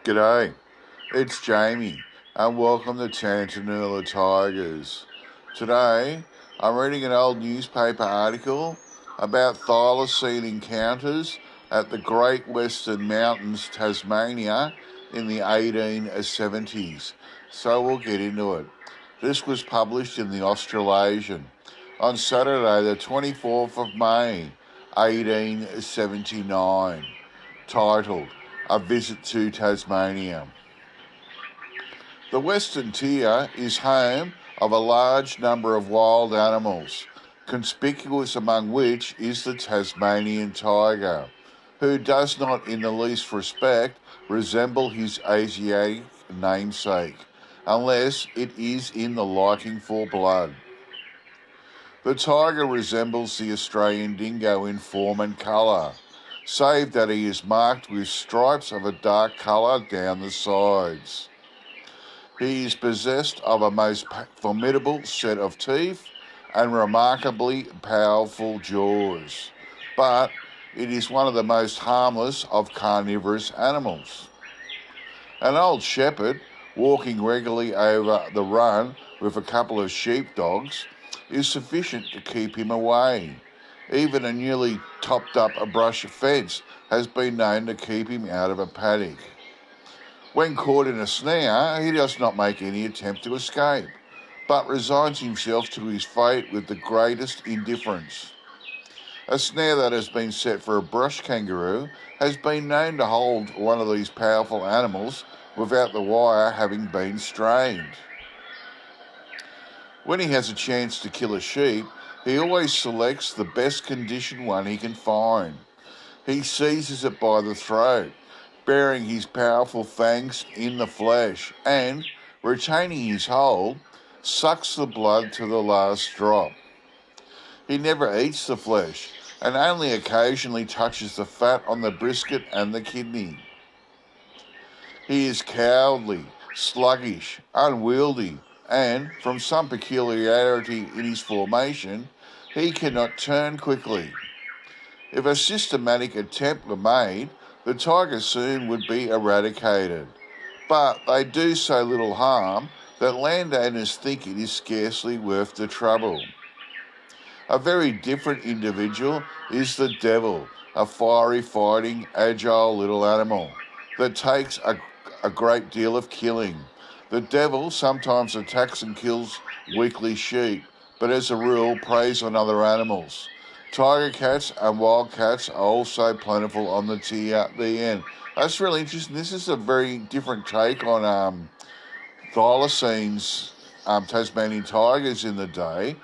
G'day, it's Jamie and welcome to Tantanoola Tigers. Today I'm reading an old newspaper article about thylacine encounters at the Great Western Mountains, Tasmania in the 1870s. So we'll get into it. This was published in the Australasian on Saturday the 24th of May 1879, titled A Visit to Tasmania. The Western Tier is home of a large number of wild animals, conspicuous among which is the Tasmanian tiger, who does not in the least respect resemble his Asiatic namesake, unless it is in the liking for blood. The tiger resembles the Australian dingo in form and colour, save that he is marked with stripes of a dark colour down the sides. He is possessed of a most formidable set of teeth and remarkably powerful jaws, but it is one of the most harmless of carnivorous animals. An old shepherd, walking regularly over the run with a couple of sheepdogs, is sufficient to keep him away. Even a newly topped up a brush fence has been known to keep him out of a paddock. When caught in a snare, he does not make any attempt to escape, but resigns himself to his fate with the greatest indifference. A snare that has been set for a brush kangaroo has been known to hold one of these powerful animals without the wire having been strained. When he has a chance to kill a sheep, he always selects the best conditioned one he can find. He seizes it by the throat, burying his powerful fangs in the flesh, and, retaining his hold, sucks the blood to the last drop. He never eats the flesh, and only occasionally touches the fat on the brisket and the kidney. He is cowardly, sluggish, unwieldy, and, from some peculiarity in his formation, he cannot turn quickly. If a systematic attempt were made, the tiger soon would be eradicated, but they do so little harm that landowners think it is scarcely worth the trouble. A very different individual is the devil, a fiery, fighting, agile little animal that takes a great deal of killing. The devil sometimes attacks and kills weakly sheep, but as a rule preys on other animals. Tiger cats and wild cats are also plentiful on the end. That's really interesting. This is a very different take on Thylacines, Tasmanian tigers in the day,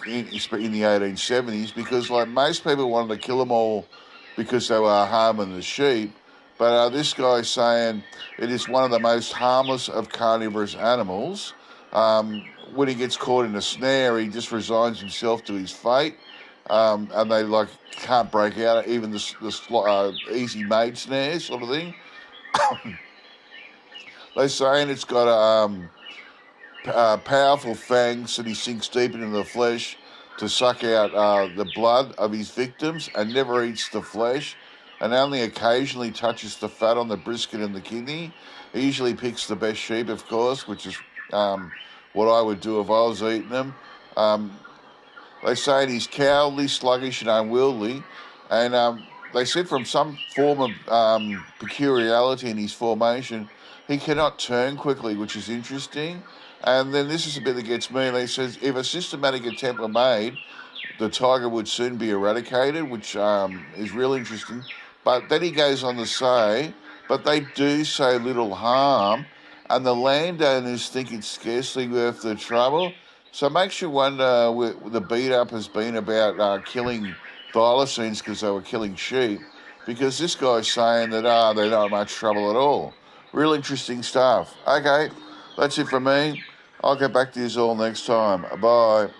in the 1870s, because like most people wanted to kill them all because they were harming the sheep. But this guy's saying it is one of the most harmless of carnivorous animals. When he gets caught in a snare, he just resigns himself to his fate, and they can't break out, even the easy made snares sort of thing. They're saying it's got powerful fangs that he sinks deep into the flesh to suck out the blood of his victims, and never eats the flesh, and only occasionally touches the fat on the brisket and the kidney. He usually picks the best sheep, of course, which is what I would do if I was eating them. They say he's cowardly, sluggish and unwieldy, and they said from some form of peculiarity in his formation, he cannot turn quickly, which is interesting. And then this is a bit that gets me. They says if a systematic attempt were made, the tiger would soon be eradicated, which is real interesting. But then he goes on to say, but they do so little harm, and the landowners think it's scarcely worth the trouble. So it makes you wonder what the beat-up has been about killing thylacines because they were killing sheep, because this guy's saying that they're not much trouble at all. Real interesting stuff. Okay, that's it from me. I'll get back to you all next time. Bye.